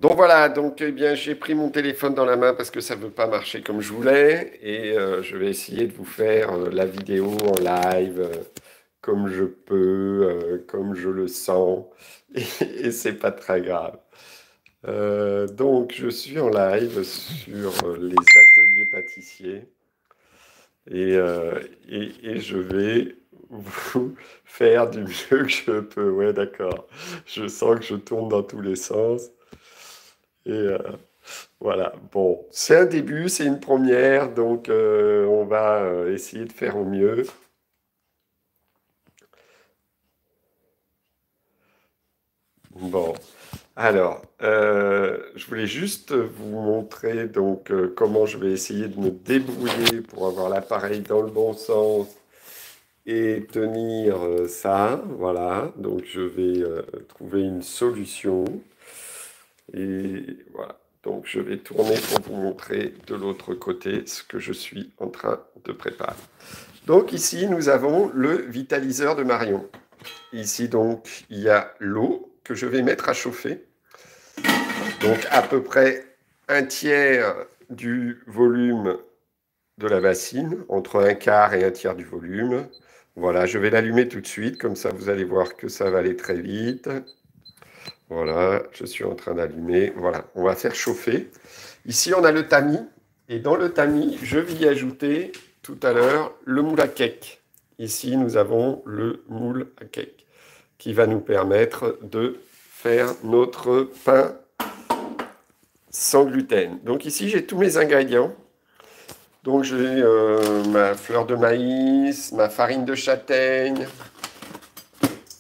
Donc voilà, donc eh bien j'ai pris mon téléphone dans la main parce que ça ne veut pas marcher comme je voulais et je vais essayer de vous faire la vidéo en live comme je peux, comme je le sens et c'est pas très grave. Donc je suis en live sur les ateliers pâtissiers et, euh, et je vais vous faire du mieux que je peux. Ouais, d'accord. Je sens que je tourne dans tous les sens. Et voilà, bon, c'est un début, c'est une première, donc on va essayer de faire au mieux. Bon, alors, je voulais juste vous montrer donc comment je vais essayer de me débrouiller pour avoir l'appareil dans le bon sens et tenir ça. Voilà, donc je vais trouver une solution et voilà. Donc je vais tourner pour vous montrer de l'autre côté ce que je suis en train de préparer. Donc ici, nous avons le vitaliseur de Marion. Ici, donc, il y a l'eau que je vais mettre à chauffer. Donc à peu près un tiers du volume de la bassine, entre un quart et un tiers du volume. Voilà, je vais l'allumer tout de suite, comme ça vous allez voir que ça va aller très vite. Voilà, je suis en train d'allumer. Voilà, on va faire chauffer. Ici, on a le tamis. Et dans le tamis, je vais y ajouter tout à l'heure le moule à cake. Ici, nous avons le moule à cake qui va nous permettre de faire notre pain sans gluten. Donc ici, j'ai tous mes ingrédients. Donc j'ai ma fleur de maïs, ma farine de châtaigne,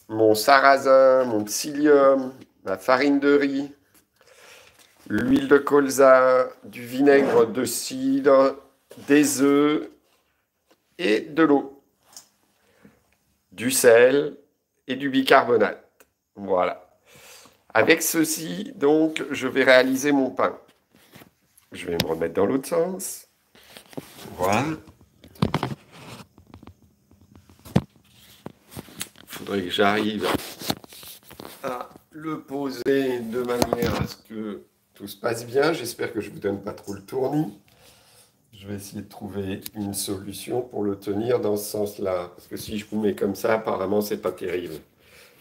mon sarrasin, mon psyllium, ma farine de riz, l'huile de colza, du vinaigre de cidre, des œufs et de l'eau, du sel et du bicarbonate. Voilà. Avec ceci, donc, je vais réaliser mon pain. Je vais me remettre dans l'autre sens. Voilà. Il faudrait que j'arrive à le poser de manière à ce que tout se passe bien. J'espère que je ne vous donne pas trop le tournis. Je vais essayer de trouver une solution pour le tenir dans ce sens-là. Parce que si je vous mets comme ça, apparemment, c'est pas terrible.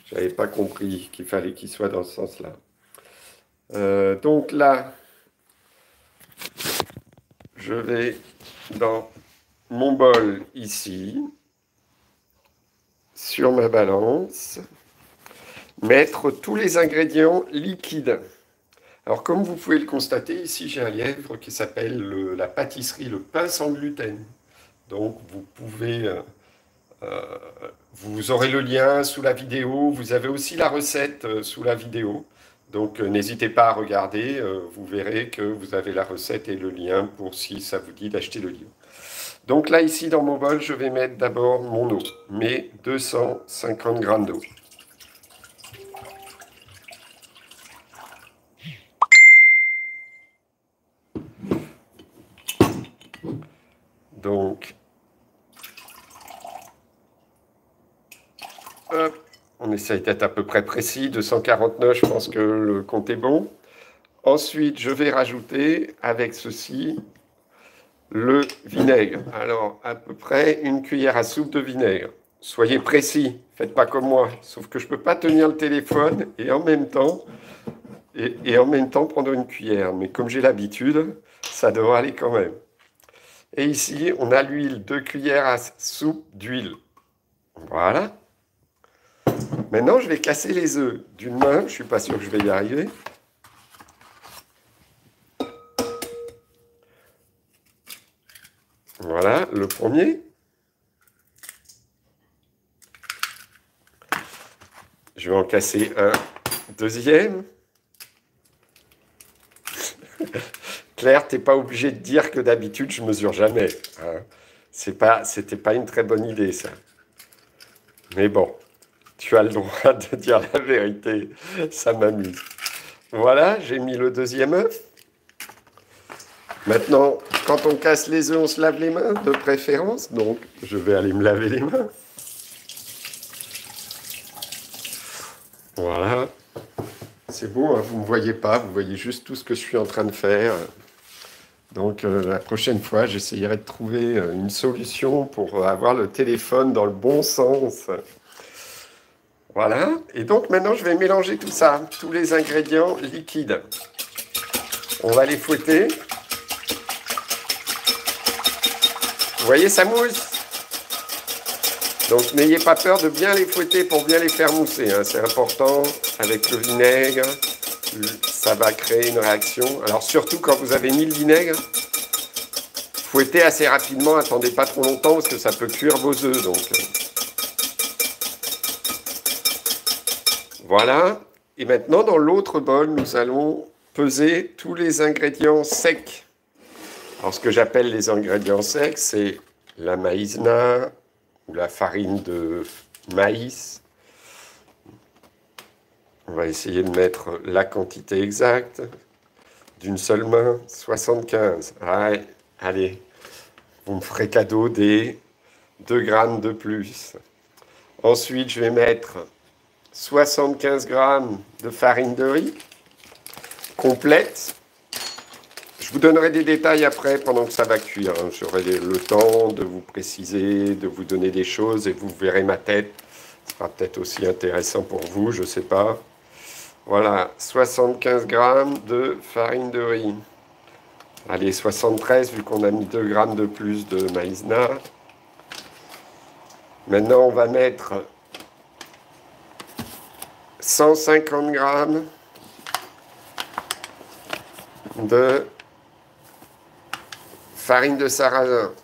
Je n'avais pas compris qu'il fallait qu'il soit dans ce sens-là. Donc là, je vais dans mon bol ici, sur ma balance, mettre tous les ingrédients liquides. Alors, comme vous pouvez le constater, ici, j'ai un livre qui s'appelle la pâtisserie, le pain sans gluten. Donc, vous pouvez, euh, vous aurez le lien sous la vidéo. Vous avez aussi la recette sous la vidéo. Donc, n'hésitez pas à regarder. Vous verrez que vous avez la recette et le lien pour si ça vous dit d'acheter le livre. Donc là, ici, dans mon bol, je vais mettre d'abord mon eau, mes 250 grammes d'eau. Donc, hop, on essaye d'être à peu près précis. 249, je pense que le compte est bon. Ensuite, je vais rajouter avec ceci le vinaigre. Alors, à peu près une cuillère à soupe de vinaigre. Soyez précis, faites pas comme moi. Sauf que je ne peux pas tenir le téléphone et en même temps, en même temps prendre une cuillère. Mais comme j'ai l'habitude, ça devrait aller quand même. Et ici, on a l'huile, 2 cuillères à soupe d'huile. Voilà. Maintenant, je vais casser les œufs d'une main. Je ne suis pas sûr que je vais y arriver. Voilà, le premier. Je vais en casser un deuxième. Claire, t'es pas obligé de dire que d'habitude, je mesure jamais. Hein. C'était pas une très bonne idée, ça. Mais bon, tu as le droit de dire la vérité. Ça m'amuse. Voilà, j'ai mis le deuxième œuf. Maintenant, quand on casse les œufs, on se lave les mains, de préférence. Donc, je vais aller me laver les mains. Voilà. C'est beau, hein, vous ne me voyez pas, vous voyez juste tout ce que je suis en train de faire. Donc la prochaine fois, j'essayerai de trouver une solution pour avoir le téléphone dans le bon sens. Voilà. Et donc maintenant, je vais mélanger tout ça, tous les ingrédients liquides. On va les fouetter. Vous voyez, ça mousse. Donc n'ayez pas peur de bien les fouetter pour bien les faire mousser, hein. C'est important. Avec le vinaigre, ça va créer une réaction. Alors surtout quand vous avez mis le vinaigre, fouettez assez rapidement, attendez pas trop longtemps parce que ça peut cuire vos œufs. Donc voilà. Et maintenant, dans l'autre bol, nous allons peser tous les ingrédients secs. Alors ce que j'appelle les ingrédients secs, c'est la maïzena ou la farine de maïs. On va essayer de mettre la quantité exacte d'une seule main, 75. Allez, vous me ferez cadeau des 2 grammes de plus. Ensuite, je vais mettre 75 grammes de farine de riz complète. Je vous donnerai des détails après pendant que ça va cuire, hein. J'aurai le temps de vous préciser, de vous donner des choses et vous verrez ma tête. Ce sera peut-être aussi intéressant pour vous, je ne sais pas. Voilà, 75 grammes de farine de riz. Allez, 73 vu qu'on a mis 2 grammes de plus de maïzena. Maintenant, on va mettre 150 grammes de farine de sarrasin.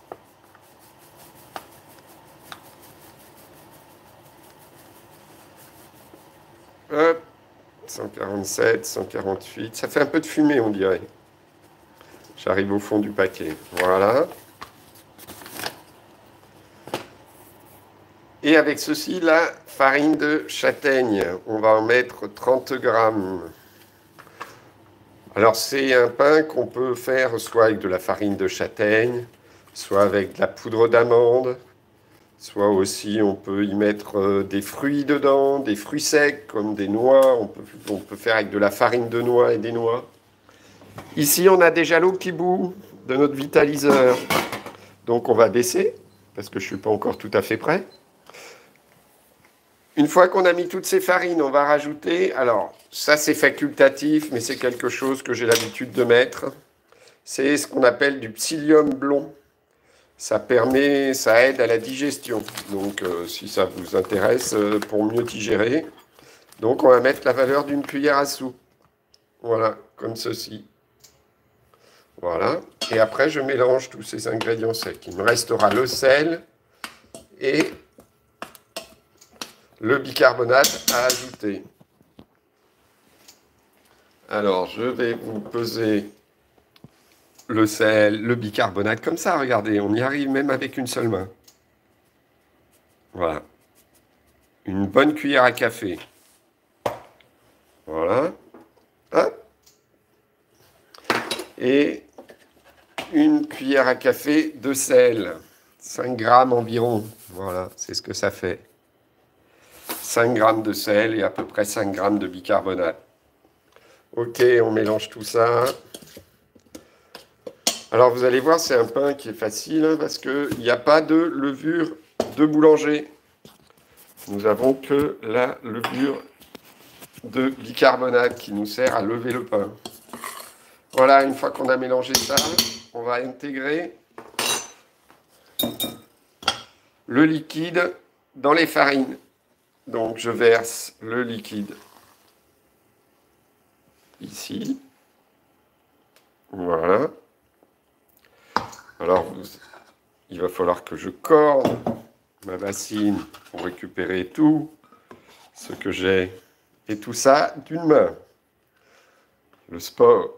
Hop, 147, 148. Ça fait un peu de fumée, on dirait. J'arrive au fond du paquet. Voilà. Et avec ceci, la farine de châtaigne. On va en mettre 30 grammes. Alors, c'est un pain qu'on peut faire soit avec de la farine de châtaigne, soit avec de la poudre d'amande, soit aussi on peut y mettre des fruits dedans, des fruits secs comme des noix. On peut faire avec de la farine de noix et des noix. Ici, on a déjà l'eau qui bout de notre vitaliseur. Donc, on va baisser parce que je ne suis pas encore tout à fait prêt. Une fois qu'on a mis toutes ces farines, on va rajouter, alors ça c'est facultatif, mais c'est quelque chose que j'ai l'habitude de mettre. C'est ce qu'on appelle du psyllium blond. Ça aide à la digestion. Donc si ça vous intéresse, pour mieux digérer. Donc on va mettre la valeur d'une cuillère à soupe. Voilà, comme ceci. Voilà. Et après je mélange tous ces ingrédients secs. Il me restera le sel et le bicarbonate à ajouter. Alors, je vais vous peser le sel, le bicarbonate, comme ça, regardez, on y arrive même avec une seule main. Voilà. Une bonne cuillère à café. Voilà. Hop. Et une cuillère à café de sel. 5 grammes environ. Voilà, c'est ce que ça fait. 5 grammes de sel et à peu près 5 grammes de bicarbonate. Ok, on mélange tout ça. Alors vous allez voir, c'est un pain qui est facile hein, parce qu'il n'y a pas de levure de boulanger. Nous avons que la levure de bicarbonate qui nous sert à lever le pain. Voilà, une fois qu'on a mélangé ça, on va intégrer le liquide dans les farines. Donc je verse le liquide ici. Voilà. Alors il va falloir que je corde ma bassine pour récupérer tout ce que j'ai. Et tout ça d'une main. Le sport.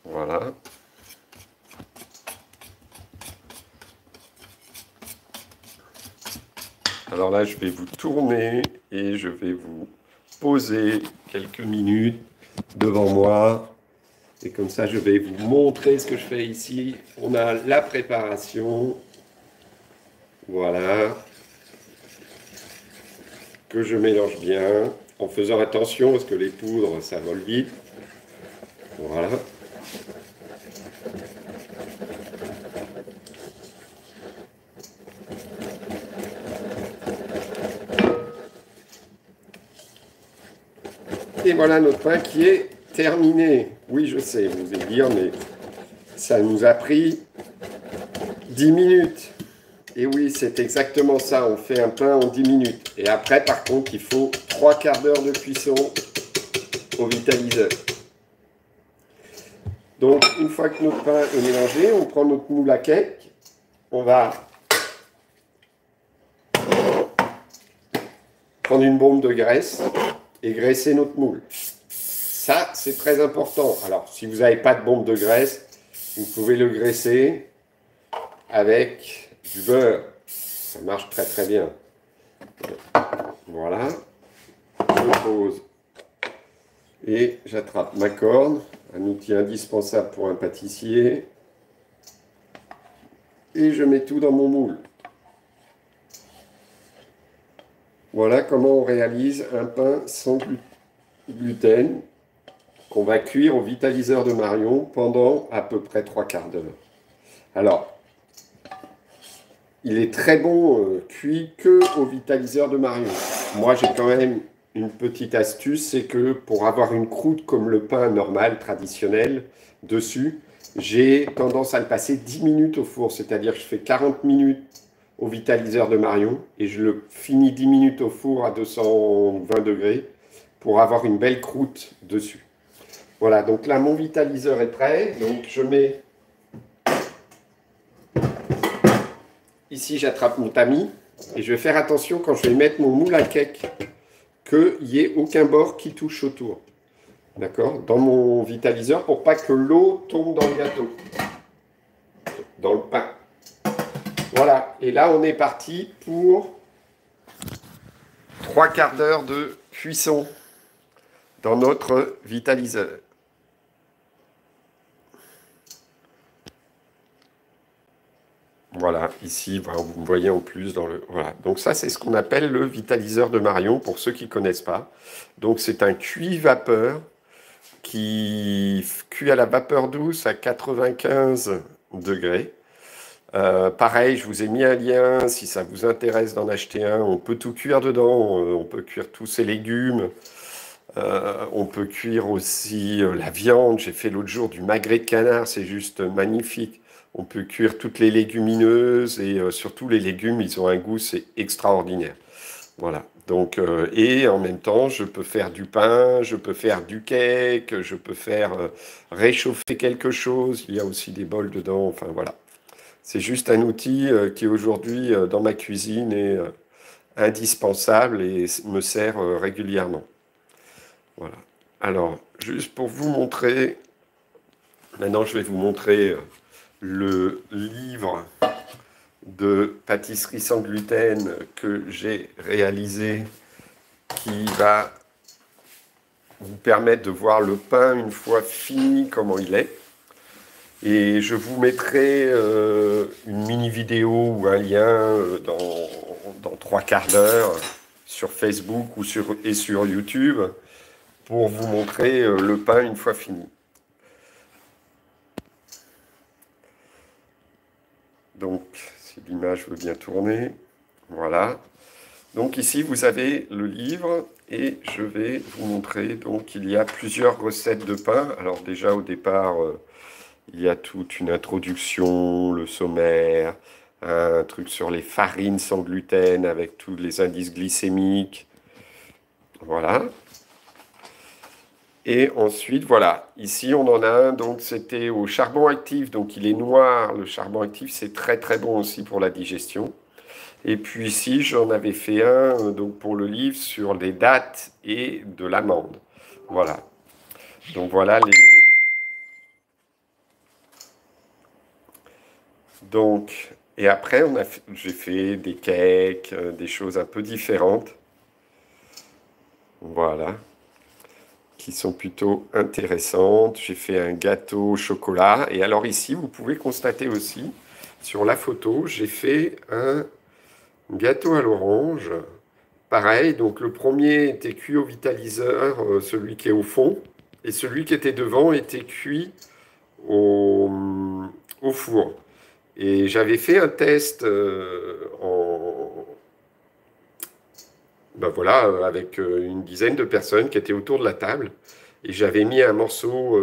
Voilà. Alors là, je vais vous tourner et je vais vous poser quelques minutes devant moi. Et comme ça, je vais vous montrer ce que je fais ici. On a la préparation. Voilà. Que je mélange bien. en faisant attention parce que les poudres, ça vole vite. Voilà. Et voilà notre pain qui est terminé. Oui, je sais, vous allez dire, mais ça nous a pris 10 minutes. Et oui, c'est exactement ça. On fait un pain en 10 minutes. Et après, par contre, il faut 3 quarts d'heure de cuisson au vitaliseur. Donc, une fois que notre pain est mélangé, on prend notre moule à cake. On va prendre une bombe de graisse et graisser notre moule. Ça, c'est très important. Alors, si vous n'avez pas de bombe de graisse, vous pouvez le graisser avec du beurre. Ça marche très très bien. Voilà. Je pose et j'attrape ma corne, un outil indispensable pour un pâtissier. Et je mets tout dans mon moule. Voilà comment on réalise un pain sans gluten qu'on va cuire au vitaliseur de Marion pendant à peu près 3 quarts d'heure. Alors, il est très bon cuit que au vitaliseur de Marion. Moi, j'ai quand même une petite astuce, c'est que pour avoir une croûte comme le pain normal, traditionnel, dessus, j'ai tendance à le passer 10 minutes au four, c'est-à-dire que je fais 40 minutes au vitaliseur de Marion et je le finis 10 minutes au four à 220 degrés pour avoir une belle croûte dessus. Voilà, donc là, mon vitaliseur est prêt. Donc, je mets... Ici, j'attrape mon tamis et je vais faire attention quand je vais mettre mon moule à cake qu'il n'y ait aucun bord qui touche autour. D'accord? Dans mon vitaliseur pour pas que l'eau tombe dans le gâteau, dans le pain. Voilà, et là, on est parti pour 3 quarts d'heure de cuisson dans notre vitaliseur. Voilà, ici, vous me voyez en plus dans le... Voilà, donc ça, c'est ce qu'on appelle le vitaliseur de Marion, pour ceux qui ne connaissent pas. Donc, c'est un cuit-vapeur qui cuit à la vapeur douce à 95 degrés. Pareil, je vous ai mis un lien, si ça vous intéresse d'en acheter un. On peut tout cuire dedans, on peut cuire tous ces légumes. On peut cuire aussi la viande. J'ai fait l'autre jour du magret de canard, c'est juste magnifique. On peut cuire toutes les légumineuses et surtout les légumes, ils ont un goût, c'est extraordinaire. Voilà. Donc, et en même temps, je peux faire du pain, je peux faire du cake, je peux faire réchauffer quelque chose. Il y a aussi des bols dedans. Enfin voilà. C'est juste un outil qui aujourd'hui dans ma cuisine est indispensable et me sert régulièrement. Voilà. Alors, juste pour vous montrer, maintenant je vais vous montrer le livre de pâtisserie sans gluten que j'ai réalisé qui va vous permettre de voir le pain une fois fini comment il est. Et je vous mettrai une mini vidéo ou un lien dans 3 quarts d'heure sur Facebook ou sur YouTube pour vous montrer le pain une fois fini. Donc, si l'image veut bien tourner, voilà. Donc ici, vous avez le livre et je vais vous montrer. Donc, il y a plusieurs recettes de pain. Alors déjà, au départ, il y a toute une introduction, le sommaire, un truc sur les farines sans gluten avec tous les indices glycémiques. Voilà. Et ensuite, voilà, ici on en a un, donc c'était au charbon actif, donc il est noir, le charbon actif c'est très très bon aussi pour la digestion. Et puis ici j'en avais fait un donc pour le livre sur les dattes et de l'amande. Voilà, donc voilà les... Donc, et après j'ai fait des cakes, des choses un peu différentes. Voilà. Qui sont plutôt intéressantes. J'ai fait un gâteau au chocolat. Et alors ici, vous pouvez constater aussi, sur la photo, j'ai fait un gâteau à l'orange Pareil, donc le premier était cuit au vitaliseur, celui qui est au fond, et celui qui était devant était cuit au, au four. Et j'avais fait un test ben voilà, avec une dizaine de personnes qui étaient autour de la table. Et j'avais mis un morceau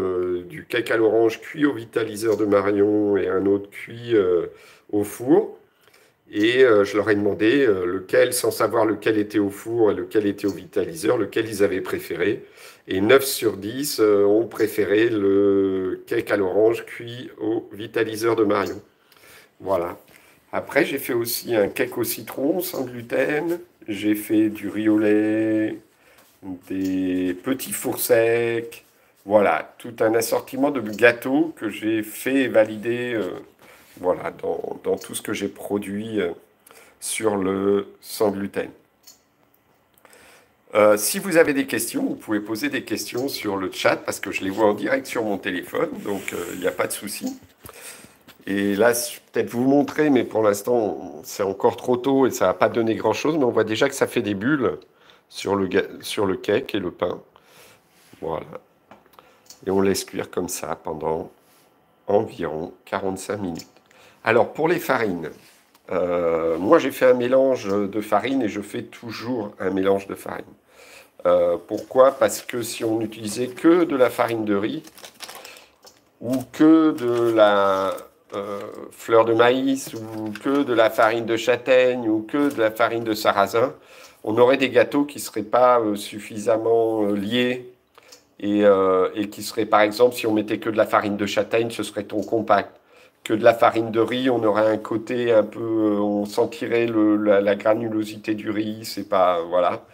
du cake à l'orange cuit au vitaliseur de Marion et un autre cuit au four. Et je leur ai demandé lequel, sans savoir lequel était au four et lequel était au vitaliseur, lequel ils avaient préféré. Et 9 sur 10 ont préféré le cake à l'orange cuit au vitaliseur de Marion. Voilà. Après, j'ai fait aussi un cake au citron sans gluten. J'ai fait du riz au lait, des petits fours secs. Voilà, tout un assortiment de gâteaux que j'ai fait et validé voilà, dans tout ce que j'ai produit sur le sans gluten. Si vous avez des questions, vous pouvez poser des questions sur le chat parce que je les vois en direct sur mon téléphone, donc il n'y a pas de souci. Et là, je vais peut-être vous montrer, mais pour l'instant, c'est encore trop tôt et ça va pas donner grand-chose, mais on voit déjà que ça fait des bulles sur le cake et le pain. Voilà. Et on laisse cuire comme ça pendant environ 45 minutes. Alors, pour les farines, moi j'ai fait un mélange de farine et je fais toujours un mélange de farine. Pourquoi? Parce que si on utilisait que de la farine de riz ou que de la fleur de maïs ou que de la farine de châtaigne ou que de la farine de sarrasin, on aurait des gâteaux qui ne seraient pas suffisamment liés et qui seraient, par exemple, si on mettait que de la farine de châtaigne, ce serait ton compact. Que de la farine de riz, on aurait un côté un peu, on sentirait la granulosité du riz, c'est pas, voilà.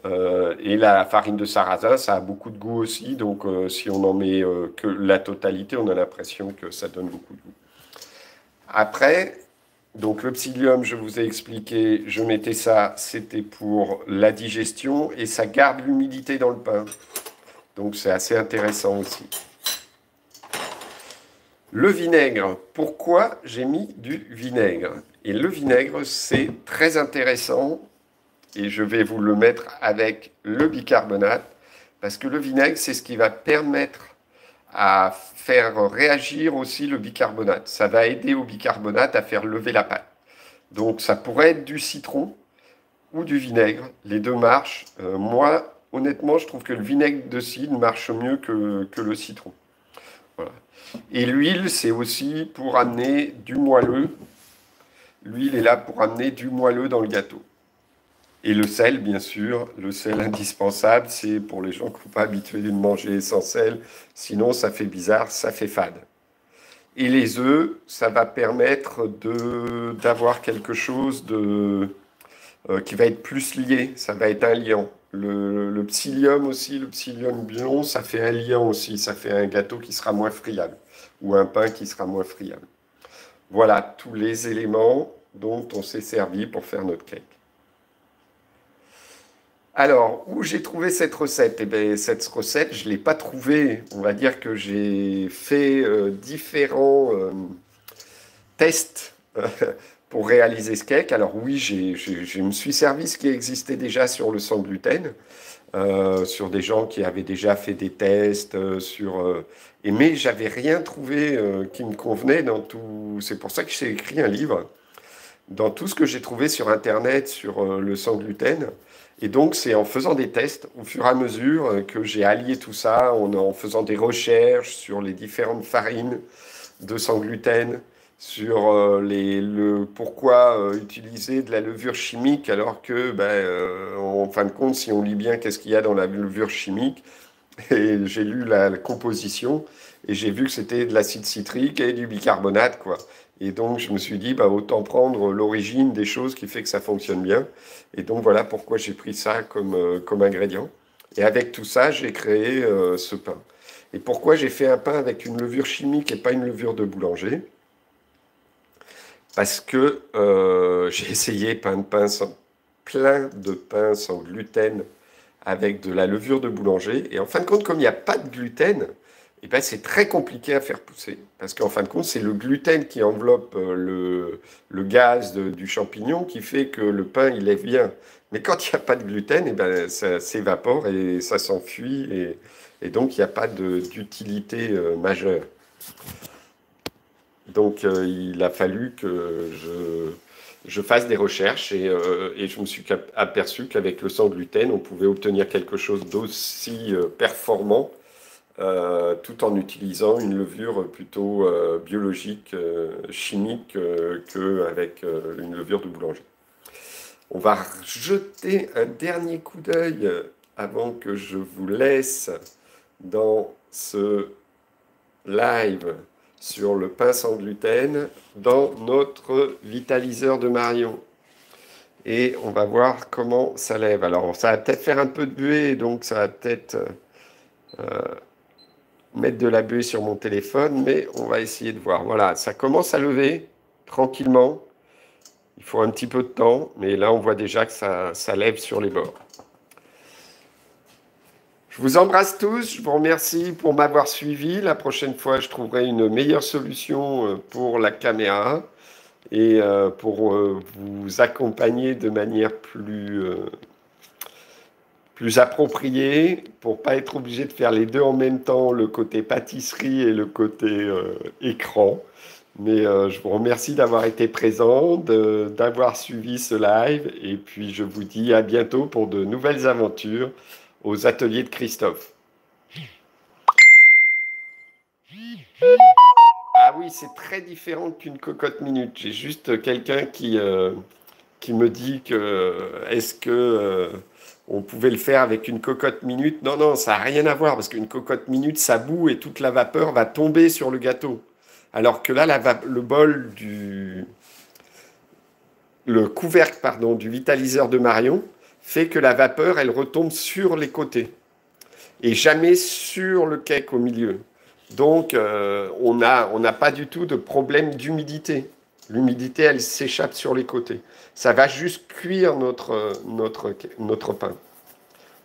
Et la farine de sarrasin, ça a beaucoup de goût aussi, donc si on en met que la totalité, on a l'impression que ça donne beaucoup de goût. Après, donc le psyllium, je vous ai expliqué, je mettais ça, c'était pour la digestion et ça garde l'humidité dans le pain. Donc c'est assez intéressant aussi. Le vinaigre, pourquoi j'ai mis du vinaigre? Et le vinaigre, c'est très intéressant et je vais vous le mettre avec le bicarbonate parce que le vinaigre, c'est ce qui va permettre à faire réagir aussi le bicarbonate. Ça va aider au bicarbonate à faire lever la pâte. Donc ça pourrait être du citron ou du vinaigre. Les deux marchent. Moi, honnêtement, je trouve que le vinaigre de cidre marche mieux que le citron. Voilà. Et l'huile, c'est aussi pour amener du moelleux. L'huile est là pour amener du moelleux dans le gâteau. Et le sel, bien sûr, le sel indispensable, c'est pour les gens qui ne sont pas habitués de manger sans sel. Sinon, ça fait bizarre, ça fait fade. Et les œufs, ça va permettre d'avoir quelque chose qui va être plus lié. Ça va être un liant. Le psyllium aussi, le psyllium blond, ça fait un liant aussi. Ça fait un gâteau qui sera moins friable ou un pain qui sera moins friable. Voilà tous les éléments dont on s'est servi pour faire notre cake. Alors, où j'ai trouvé cette recette? Eh bien, cette recette, je ne l'ai pas trouvée. On va dire que j'ai fait différents tests pour réaliser ce cake. Alors oui, je me suis servi ce qui existait déjà sur le sans gluten, sur des gens qui avaient déjà fait des tests, mais j'avais rien trouvé qui me convenait dans tout. C'est pour ça que j'ai écrit un livre. Dans tout ce que j'ai trouvé sur Internet sur le sans gluten. Et donc, c'est en faisant des tests, au fur et à mesure, que j'ai allié tout ça, en faisant des recherches sur les différentes farines de sans gluten, sur pourquoi utiliser de la levure chimique, alors que, ben, en fin de compte, si on lit bien qu'est-ce qu'il y a dans la levure chimique, et j'ai lu la composition, et j'ai vu que c'était de l'acide citrique et du bicarbonate, quoi. Et donc, je me suis dit, bah, autant prendre l'origine des choses qui fait que ça fonctionne bien. Et donc, voilà pourquoi j'ai pris ça comme ingrédient. Et avec tout ça, j'ai créé ce pain. Et pourquoi j'ai fait un pain avec une levure chimique et pas une levure de boulanger? Parce que j'ai essayé plein de pains sans gluten avec de la levure de boulanger. Et en fin de compte, comme il n'y a pas de gluten, et ben, c'est très compliqué à faire pousser. Parce qu'en fin de compte, c'est le gluten qui enveloppe le gaz du champignon qui fait que le pain, il lève bien. Mais quand il n'y a pas de gluten, et ben, ça s'évapore et ça s'enfuit. Et donc, il n'y a pas d'utilité majeure. Donc, il a fallu que je fasse des recherches et je me suis aperçu qu'avec le sans gluten, on pouvait obtenir quelque chose d'aussi performant tout en utilisant une levure plutôt biologique, chimique, qu'avec une levure de boulanger. On va jeter un dernier coup d'œil avant que je vous laisse dans ce live sur le pain sans gluten dans notre vitaliseur de Marion. Et on va voir comment ça lève. Alors, ça va peut-être faire un peu de buée, donc ça va peut-être mettre de la buée sur mon téléphone, mais on va essayer de voir. Voilà, ça commence à lever tranquillement. Il faut un petit peu de temps, mais là, on voit déjà que ça lève sur les bords. Je vous embrasse tous, je vous remercie pour m'avoir suivi. La prochaine fois, je trouverai une meilleure solution pour la caméra et pour vous accompagner de manière plus appropriée, pour pas être obligé de faire les deux en même temps, le côté pâtisserie et le côté écran. Mais je vous remercie d'avoir été présent, d'avoir suivi ce live, et puis je vous dis à bientôt pour de nouvelles aventures aux ateliers de Christophe. Ah oui, c'est très différent qu'une cocotte minute. J'ai juste quelqu'un qui me dit que est-ce que on pouvait le faire avec une cocotte minute. Non, non, ça n'a rien à voir, parce qu'une cocotte minute, ça bout et toute la vapeur va tomber sur le gâteau. Alors que là, le bol le couvercle, pardon, du vitaliseur de Marion fait que la vapeur, elle retombe sur les côtés et jamais sur le cake au milieu. Donc, on n'a pas du tout de problème d'humidité. L'humidité, elle s'échappe sur les côtés. Ça va juste cuire notre pain.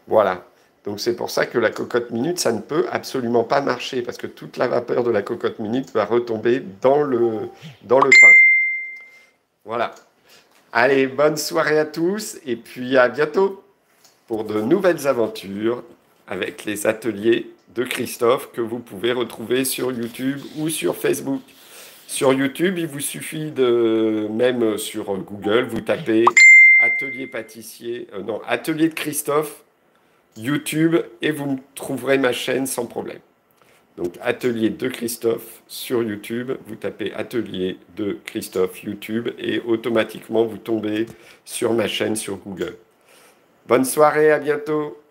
Voilà. Donc, c'est pour ça que la cocotte minute, ça ne peut absolument pas marcher, parce que toute la vapeur de la cocotte minute va retomber dans le pain. Voilà. Allez, bonne soirée à tous, et puis à bientôt pour de nouvelles aventures avec les ateliers de Christophe que vous pouvez retrouver sur YouTube ou sur Facebook. Sur YouTube, il vous suffit même sur Google, vous tapez atelier pâtissier, non, atelier de Christophe, YouTube, et vous me trouverez ma chaîne sans problème. Donc atelier de Christophe sur YouTube, vous tapez atelier de Christophe YouTube et automatiquement vous tombez sur ma chaîne sur Google. Bonne soirée, à bientôt.